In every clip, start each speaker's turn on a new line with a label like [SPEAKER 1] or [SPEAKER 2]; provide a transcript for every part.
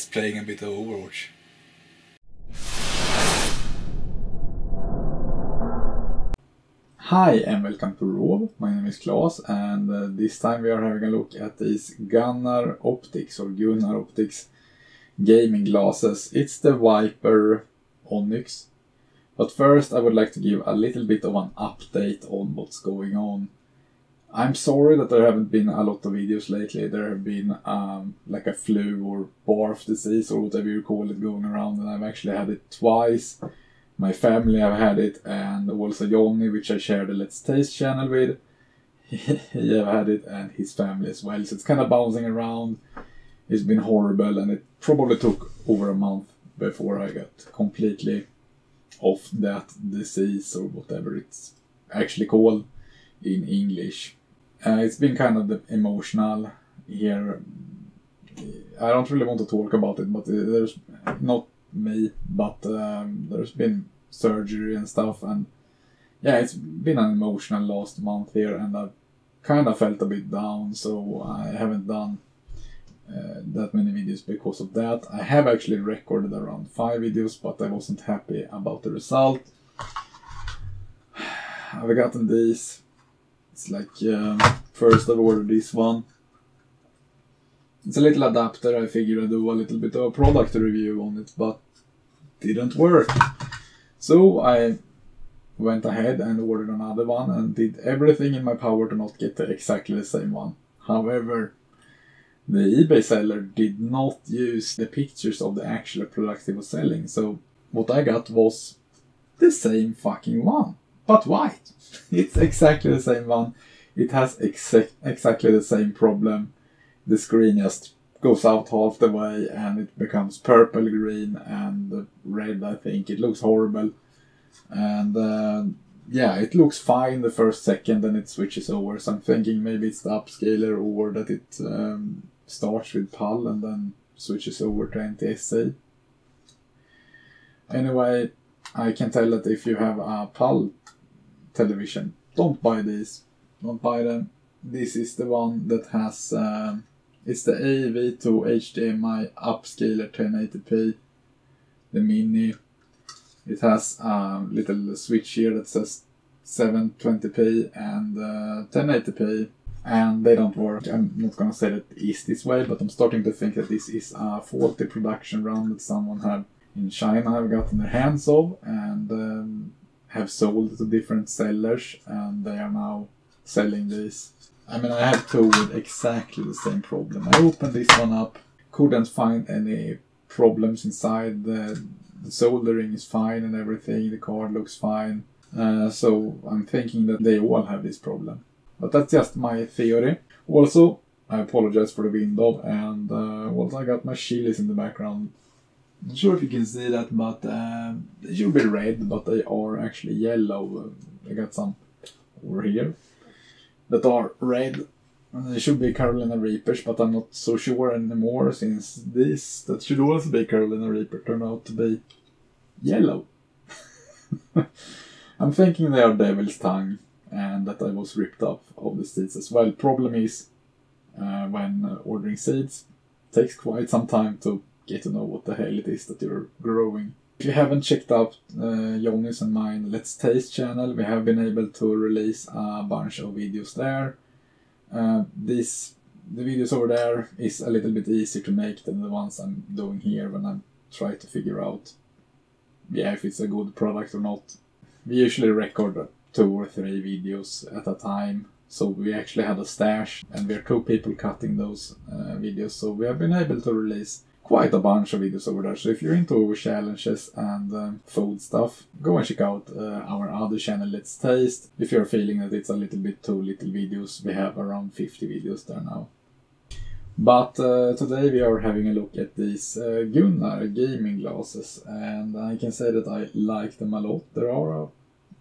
[SPEAKER 1] just playing a bit of Overwatch.
[SPEAKER 2] Hi and welcome to Rov. My name is Klaus, and this time we are having a look at these Gunnar optics or Gunnar optics gaming glasses. It's the Vayper Onyx. But first I would like to give a little bit of an update on what's going on. I'm sorry that there haven't been a lot of videos lately. There have been like a flu or barf disease or whatever you call it going around, and I've actually had it twice. My family have had it, and also Johnny, which I share the Let's Taste channel with. He have had it, and his family as well. So it's kind of bouncing around. It's been horrible, and it probably took over a month before I got completely off that disease or whatever it's actually called in English. It's been kind of emotional here. I don't really want to talk about it, but there's not me, but there's been surgery and stuff, and yeah, it's been an emotional last month here, and I've kind of felt a bit down, so I haven't done that many videos because of that. I have actually recorded around 5 videos, but I wasn't happy about the result. I've gotten these. It's like first I've ordered this one. It's a little adapter. I figured I'd do a little bit of a product review on it, but didn't work. So I went ahead and ordered another one and did everything in my power to not get exactly the same one. However, the eBay seller did not use the pictures of the actual product he was selling. So what I got was the same fucking one, but white. It's exactly the same one. It has exactly the same problem. The screen just goes out half the way and it becomes purple, green and red, I think. It looks horrible. And yeah, it looks fine the first second, then it switches over. So I'm thinking maybe it's the upscaler, or that it starts with PAL and then switches over to NTSC. Anyway, I can tell that if you have a PAL television, don't buy these. Don't buy them. This is the one that has it's the AV to HDMI upscaler 1080p, the mini. It has a little switch here that says 720p and 1080p, and they don't work. I'm not gonna say that it is this way, but I'm starting to think that this is a faulty production run that someone had in China have gotten their hands of and have sold to different sellers, and they are now selling these. I mean, I have two with exactly the same problem. I opened this one up, couldn't find any problems inside. The soldering is fine and everything, the card looks fine. So I'm thinking that they all have this problem. But that's just my theory. Also, I apologize for the window, and also I got my chilies in the background. Not sure if you can see that, but they should be red, but they are actually yellow. I got some over here that are red. They should be Carolina Reapers, but I'm not so sure anymore, since this, that should also be Carolina Reaper, turned out to be yellow. I'm thinking they are Devil's Tongue, and that I was ripped off of the seeds as well. Problem is, when ordering seeds, it takes quite some time to get to know what the hell it is that you're growing. If you haven't checked out Johnny's and mine Let's Taste channel, we have been able to release a bunch of videos there. The videos over there is a little bit easier to make than the ones I'm doing here when I'm trying to figure out if it's a good product or not. We usually record 2 or 3 videos at a time, so we actually had a stash, and we're 2 people cutting those videos, so we have been able to release quite a bunch of videos over there. So if you're into challenges and food stuff, go and check out our other channel, Let's Taste. If you're feeling that it's a little bit too little videos, we have around 50 videos there now. But today we are having a look at these Gunnar gaming glasses, and I can say that I like them a lot. There are a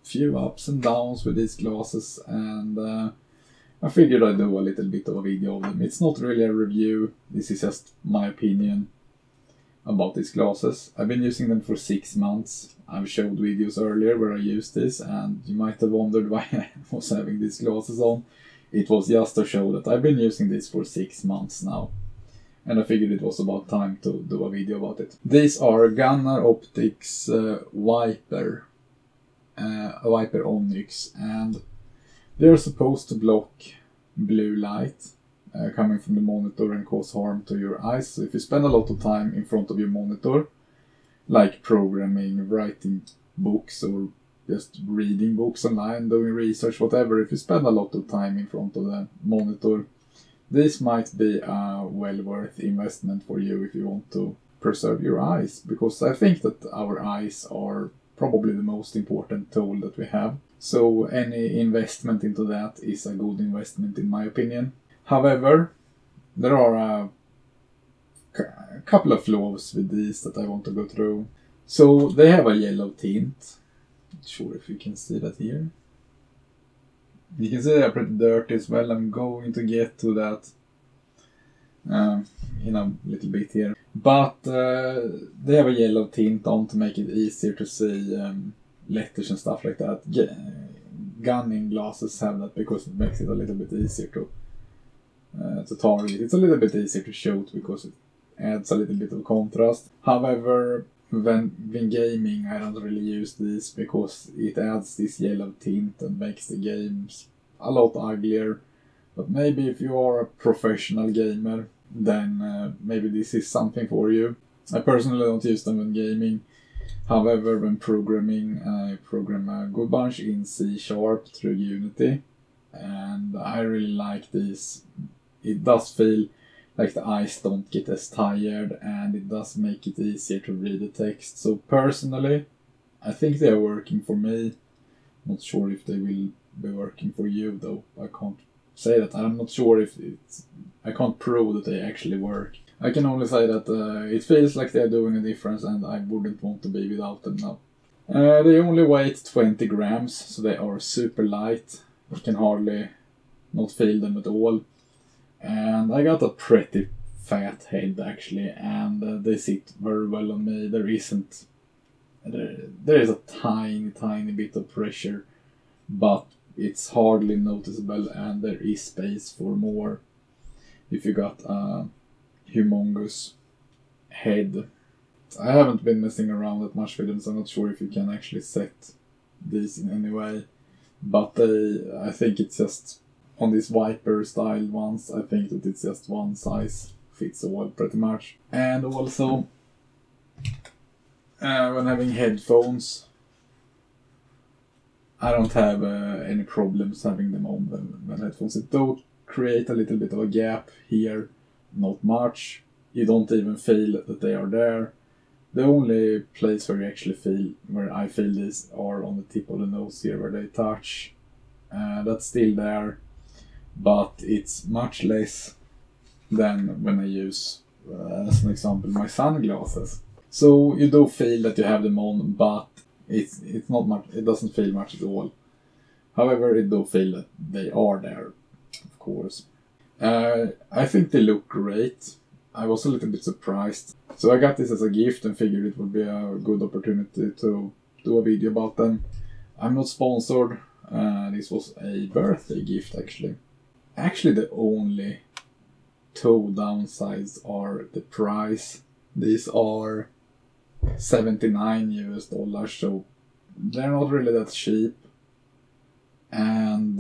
[SPEAKER 2] few ups and downs with these glasses, and I figured I'd do a little bit of a video of them. It's not really a review, this is just my opinion about these glasses. I've been using them for 6 months. I've showed videos earlier where I used this, and you might have wondered why I was having these glasses on. It was just to show that I've been using this for 6 months now. and I figured it was about time to do a video about it. These are Gunnar Optics Vayper Onyx, and they're supposed to block blue light coming from the monitor and cause harm to your eyes. So if you spend a lot of time in front of your monitor, like programming, writing books, or just reading books online, doing research, whatever, if you spend a lot of time in front of the monitor, this might be a well worth investment for you if you want to preserve your eyes, because I think that our eyes are probably the most important tool that we have. So any investment into that is a good investment in my opinion. However, there are a couple of flaws with these that I want to go through. So they have a yellow tint. Not sure if you can see that here. You can see they're pretty dirty as well. I'm going to get to that in a little bit here. But they have a yellow tint on to make it easier to see letters and stuff like that. Gunning glasses have that because it makes it a little bit easier to target. It's a little bit easier to shoot because it adds a little bit of contrast. However, when gaming, I don't really use this because it adds this yellow tint and makes the games a lot uglier. But maybe if you are a professional gamer, then maybe this is something for you. I personally don't use them when gaming. However, when programming, I program a good bunch in C# through Unity, and I really like this. It does feel like the eyes don't get as tired, and it does make it easier to read the text. So personally, I think they are working for me. Not sure if they will be working for you though. I can't say that. I'm not sure if I can't prove that they actually work. I can only say that it feels like they're doing a difference, and I wouldn't want to be without them now. They only weigh 20 grams, so they are super light. You can hardly not feel them at all. And I got a pretty fat head actually, and they sit very well on me. There is a tiny bit of pressure, but it's hardly noticeable, and there is space for more if you got a humongous head. I haven't been messing around that much with them, so I'm not sure if you can actually set these in any way. But I think it's just on these Vayper style ones, I think that it's just one size fits all pretty much. And also, when having headphones, I don't have any problems having them on when headphones. It do create a little bit of a gap here, not much. You don't even feel that they are there. The only place where you actually feel, where I feel this, are on the tip of the nose here where they touch. That's still there, but it's much less than when I use, as an example, my sunglasses. So you do feel that you have them on, but it's not much. It doesn't feel much at all. However, it do feel that they are there, of course. I think they look great. I was a little bit surprised. So I got this as a gift and figured it would be a good opportunity to do a video about them. I'm not sponsored. This was a birthday gift actually. Actually, the only two downsides are the price. These are $79, so they're not really that cheap. And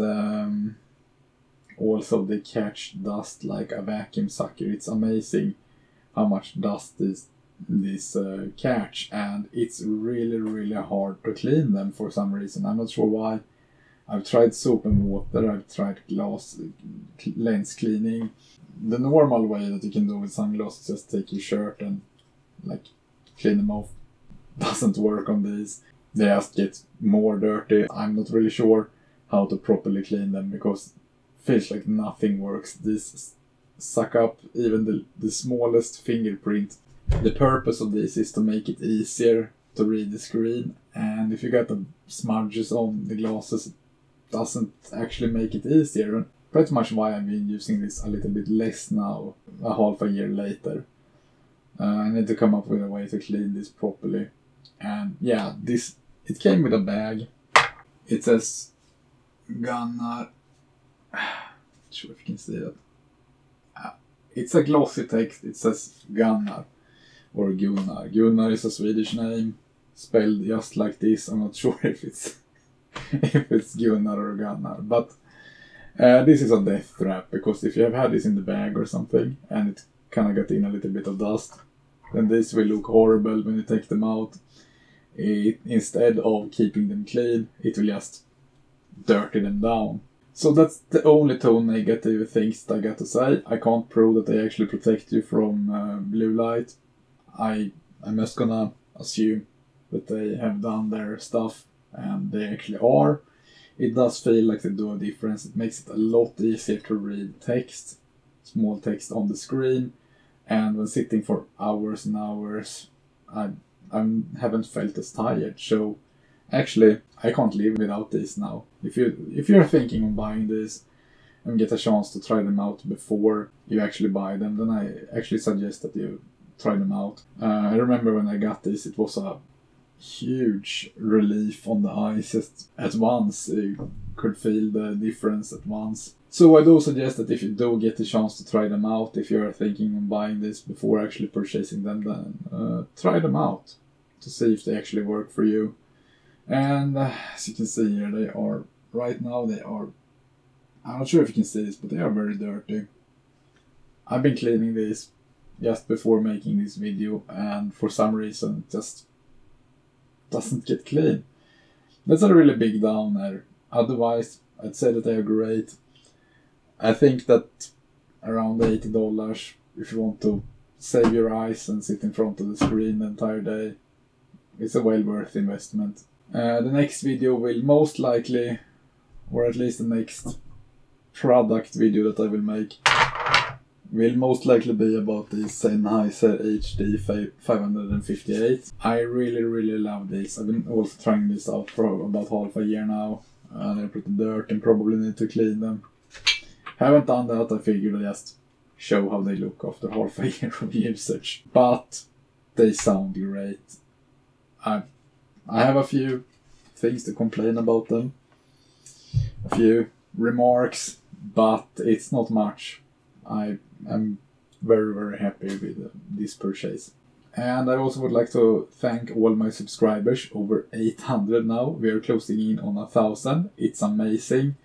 [SPEAKER 2] also they catch dust like a vacuum sucker. It's amazing how much dust these catch, and it's really hard to clean them for some reason. I'm not sure why. I've tried soap and water, I've tried lens cleaning. The normal way that you can do with sunglasses is just take your shirt and like clean them off. Doesn't work on these. They just get more dirty. I'm not really sure how to properly clean them because it feels like nothing works. These suck up even the smallest fingerprint. The purpose of this is to make it easier to read the screen, and if you get the smudges on the glasses, it doesn't actually make it easier. And pretty much why I've been using this a little bit less now, a half a year later. I need to come up with a way to clean this properly. And yeah, it came with a bag. It says Gunnar. Not sure if you can see that. It's a glossy text. It says Gunnar or Gunnar. Gunnar is a Swedish name spelled just like this. I'm not sure if it's if it's Gunnar or Gunnar, but this is a death trap, because if you have had this in the bag or something and it kind of got in a little bit of dust, then this will look horrible when you take them out. Instead of keeping them clean, it will just dirty them down. So that's the only two negative things that I got to say. I can't prove that they actually protect you from blue light. I'm just gonna assume that they have done their stuff, and they actually are. It does feel like they do a difference. It makes it a lot easier to read text, small text on the screen, and when sitting for hours and hours, I haven't felt as tired. So actually, I can't live without these now. If you're thinking of buying these and get a chance to try them out before you actually buy them, then I actually suggest that you try them out. I remember when I got this, it was a huge relief on the eyes just at once. You could feel the difference at once. So I do suggest that if you do get the chance to try them out, if you're thinking of buying this before actually purchasing them, then try them out to see if they actually work for you. And as you can see here, they are, right now they are, I'm not sure if you can see this, but they are very dirty. I've been cleaning these just before making this video, and for some reason it just doesn't get clean. That's a really big downer. Otherwise, I'd say that they are great. I think that around $80, if you want to save your eyes and sit in front of the screen the entire day, it's a well worth investment. The next video will most likely, or at least the next product video that I will make, will most likely be about the Sennheiser HD 558. I really love this. I've been also trying this out for about half a year now, and they're pretty dirty and probably need to clean them. Haven't done that. I figured I'd just show how they look after half a year of usage. But they sound great. I have a few things to complain about them, a few remarks, but it's not much. I am very happy with this purchase. And I also would like to thank all my subscribers, over 800 now. We are closing in on 1,000. It's amazing.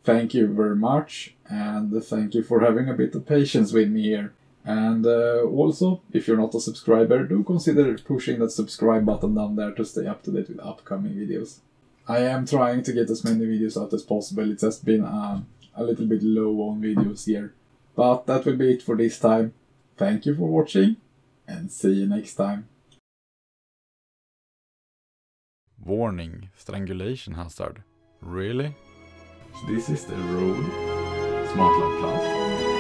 [SPEAKER 2] Thank you very much, and thank you for having a bit of patience with me here. And also, if you're not a subscriber, do consider pushing that subscribe button down there to stay up to date with upcoming videos. I am trying to get as many videos out as possible. It's just been a little bit low on videos here. But that will be it for this time. Thank you for watching, and see you next time.
[SPEAKER 1] Warning, strangulation hazard. Really?
[SPEAKER 2] So this is the Rode Smart Lab Plus.